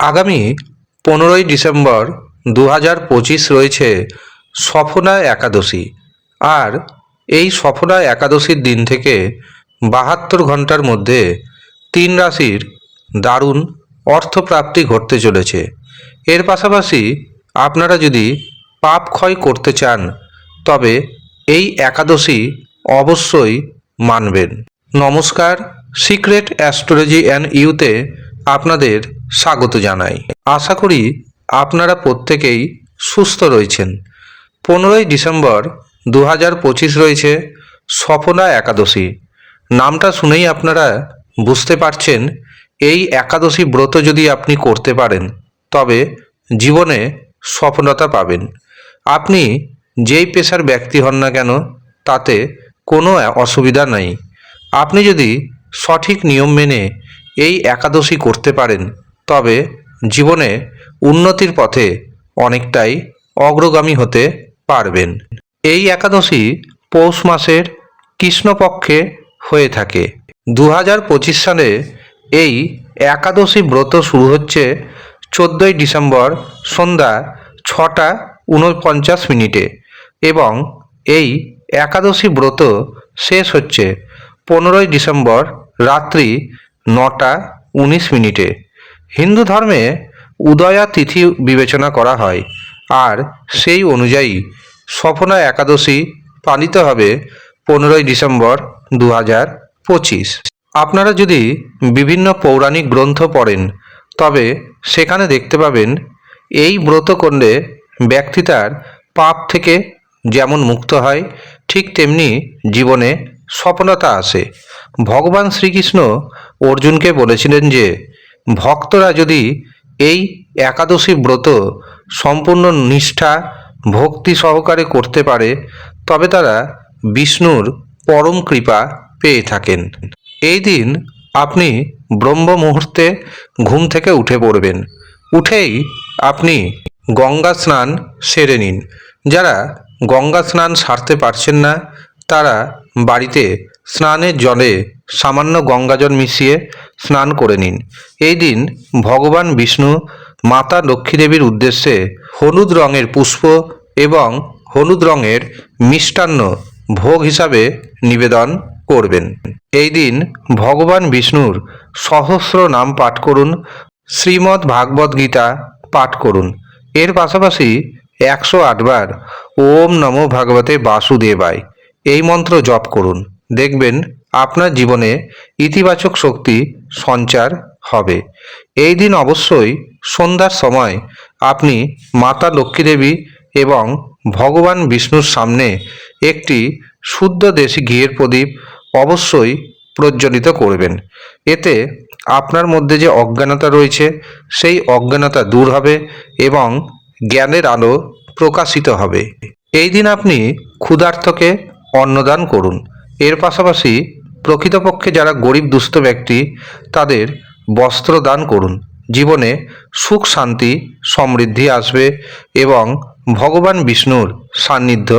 আগামী 15ই ডিসেম্বর 2025 রয়েছে সফলা একাদশী। আর এই সফলা একাদশীর দিন থেকে 72 ঘন্টার মধ্যে 3 রাশির দারুণ অর্থপ্রাপ্তি ঘটতে চলেছে। এর পাশাপাশি আপনারা যদি পাপ ক্ষয় করতে চান তবে এই একাদশী অবশ্যই মানবেন। নমস্কার, সিক্রেট অ্যাস্ট্রোলজি অ্যান্ড ইউতে আপনাদের স্বাগত জানাই। আশা করি আপনারা প্রত্যেকেই সুস্থ রয়েছেন। 15ই ডিসেম্বর 2025 রয়েছে সফলা একাদশী। নামটা শুনেই আপনারা বুঝতে পারছেন এই একাদশী ব্রত যদি আপনি করতে পারেন তবে জীবনে সফলতা পাবেন। আপনি যেই পেশার ব্যক্তি হন না কেন তাতে কোনো অসুবিধা নেই। আপনি যদি সঠিক নিয়ম মেনে এই একাদশী করতে পারেন তবে জীবনে উন্নতির পথে অনেকটাই অগ্রগামী হতে পারবেন। এই একাদশী পৌষ মাসের কৃষ্ণপক্ষে হয়ে থাকে। 2025 সালে এই একাদশী ব্রত শুরু হচ্ছে 14ই ডিসেম্বর সন্ধ্যা 6:49 এবং এই একাদশী ব্রত শেষ হচ্ছে 15ই ডিসেম্বর রাত্রি 9:19। হিন্দু ধর্মে উদয়া তিথি বিবেচনা করা হয় আর সেই অনুযায়ী সফলা একাদশী পালিত হবে 15ই ডিসেম্বর 2025। আপনারা যদি বিভিন্ন পৌরাণিক গ্রন্থ পড়েন তবে সেখানে দেখতে পাবেন এই ব্রত করলে ব্যক্তি তার পাপ থেকে যেমন মুক্ত হয় ঠিক তেমনি জীবনে সফলতা আসে। ভগবান শ্রীকৃষ্ণ অর্জুনকে বলেছিলেন যে ভক্তরা যদি এই একাদশী ব্রত সম্পূর্ণ নিষ্ঠা ভক্তি সহকারে করতে পারে তবে তারা বিষ্ণুর পরম কৃপা পেয়ে থাকেন। এই দিন আপনি ব্রহ্ম মুহূর্তে ঘুম থেকে উঠে পড়বেন। উঠেই আপনি গঙ্গা স্নান সেরে নিন। যারা গঙ্গা স্নান সারতে পারছেন না তারা বাড়িতে স্নানের জলে সামান্য গঙ্গাজল মিশিয়ে স্নান করে নিন। এই দিন ভগবান বিষ্ণু মাতা লক্ষ্মী দেবীর উদ্দেশ্যে হলুদ রঙের পুষ্প এবং হলুদ রঙের মিষ্টান্ন ভোগ হিসাবে নিবেদন করবেন। এই দিন ভগবান বিষ্ণুর সহস্র নাম পাঠ করুন, শ্রীমদ্ ভাগবত গীতা পাঠ করুন। এর পাশাপাশি 108 বার ওম নমো ভগবতে বাসুদেবায় এই মন্ত্র জপ করুন। দেখবেন আপনার জীবনে ইতিবাচক শক্তি সঞ্চার হবে। এই দিন অবশ্যই সন্ধ্যার সময় আপনি মাতা লক্ষ্মী দেবী এবং ভগবান বিষ্ণুর সামনে একটি শুদ্ধ দেশি ঘিয়ের প্রদীপ অবশ্যই প্রজ্বলিত করবেন। এতে আপনার মধ্যে যে অজ্ঞানতা রয়েছে সেই অজ্ঞানতা দূর হবে এবং জ্ঞানের আলো প্রকাশিত হবে। এই দিন আপনি ক্ষুধার্তকে অন্নদান করুন। এর পাশাপাশি প্রকৃতপক্ষে যারা গরিব দুস্থ ব্যক্তি তাদের বস্ত্র দান করুন। জীবনে সুখ শান্তি সমৃদ্ধি আসবে এবং ভগবান বিষ্ণুর সান্নিধ্য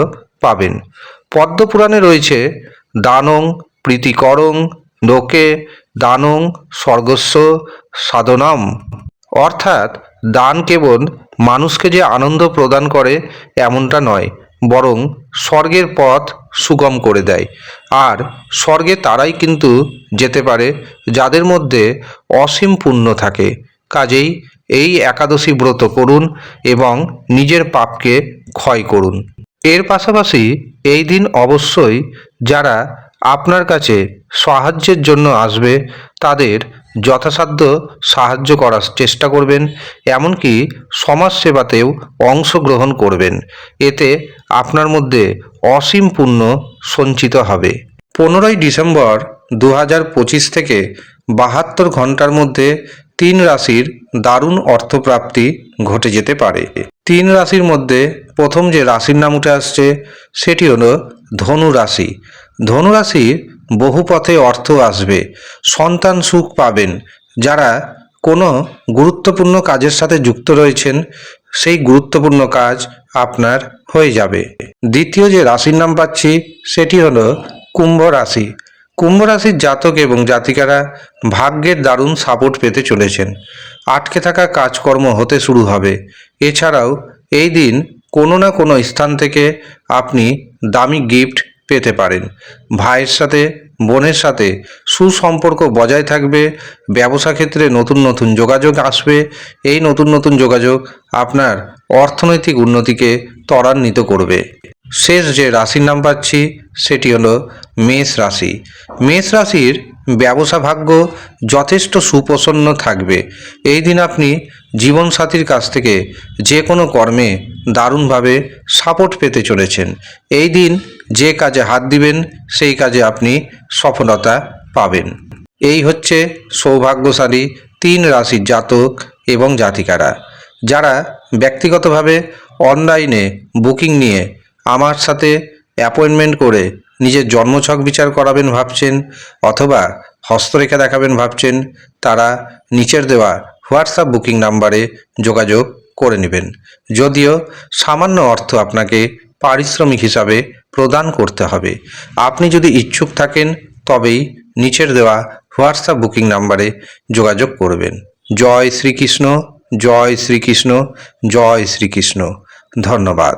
পাবেন। পদ্মপুরাণে রয়েছে দানং প্রীতিকরং লোকে দানং স্বর্গস্ব সাধনম, অর্থাৎ দান কেবল মানুষকে যে আনন্দ প্রদান করে এমনটা নয়, বরং স্বর্গের পথ সুগম করে দেয়। আর স্বর্গে তারাই কিন্তু যেতে পারে যাদের মধ্যে অসীম পুণ্য থাকে। কাজেই এই একাদশী ব্রত করুন এবং নিজের পাপকে ক্ষয় করুন। এর পাশাপাশি এই দিন অবশ্যই যারা আপনার কাছে সাহায্যের জন্য আসবে তাদের যথাসাধ্য সাহায্য করার চেষ্টা করবেন, এমনকি সমাজসেবাতেও অংশগ্রহণ করবেন। এতে আপনার মধ্যে অসীম পুণ্য সঞ্চিত হবে। 15ই ডিসেম্বর 2025 থেকে 72 ঘন্টার মধ্যে 3 রাশির দারুণ অর্থপ্রাপ্তি ঘটে যেতে পারে। 3 রাশির মধ্যে প্রথম যে রাশির নাম উঠে আসছে সেটি হলো ধনু রাশি। ধনু রাশির বহু পথে অর্থ আসবে, সন্তান সুখ পাবেন। যারা কোনো গুরুত্বপূর্ণ কাজের সাথে যুক্ত রয়েছেন সেই গুরুত্বপূর্ণ কাজ আপনার হয়ে যাবে। দ্বিতীয় যে রাশির নাম পাচ্ছি সেটি হলো কুম্ভ রাশি। কুম্ভ রাশির জাতক এবং জাতিকারা ভাগ্যের দারুণ সাপোর্ট পেতে চলেছেন। আটকে থাকা কাজকর্ম হতে শুরু হবে। এছাড়াও এই দিন কোনো না কোনো স্থান থেকে আপনি দামি গিফট পেতে পারেন। ভাইয়ের সাথে, বোনের সাথে সুসম্পর্ক বজায় থাকবে। ব্যবসা ক্ষেত্রে নতুন নতুন যোগাযোগ আসবে। এই নতুন নতুন যোগাযোগ আপনার অর্থনৈতিক উন্নতিকে ত্বরান্বিত করবে। শেষ যে রাশির নাম পাচ্ছি সেটি হলো মেষ রাশি। মেষ রাশির ব্যবসা ভাগ্য যথেষ্ট সুপ্রসন্ন থাকবে। এই দিন আপনি জীবনসাথীর কাছ থেকে যে কোনো কর্মে দারুণভাবে সাপোর্ট পেতে চলেছেন। এই দিন যে কাজে হাত দিবেন সেই কাজে আপনি সফলতা পাবেন। এই হচ্ছে সৌভাগ্যশালী 3 রাশির জাতক এবং জাতিকারা যারা ব্যক্তিগতভাবে অনলাইনে বুকিং নিয়ে আমার সাথে অ্যাপয়েন্টমেন্ট করে নিজের জন্মছক বিচার করাবেন ভাবছেন অথবা হস্তরেখা দেখাবেন ভাবছেন, তারা নিচের দেওয়া হোয়াটসঅ্যাপ বুকিং নাম্বারে যোগাযোগ করে নেবেন। যদিও সামান্য অর্থ আপনাকে পারিশ্রমিক হিসাবে প্রদান করতে হবে। আপনি যদি ইচ্ছুক থাকেন তবেই নিচের দেওয়া হোয়াটসঅ্যাপ বুকিং নাম্বারে যোগাযোগ করবেন। জয় শ্রীকৃষ্ণ, জয় শ্রীকৃষ্ণ, জয় শ্রীকৃষ্ণ। ধন্যবাদ।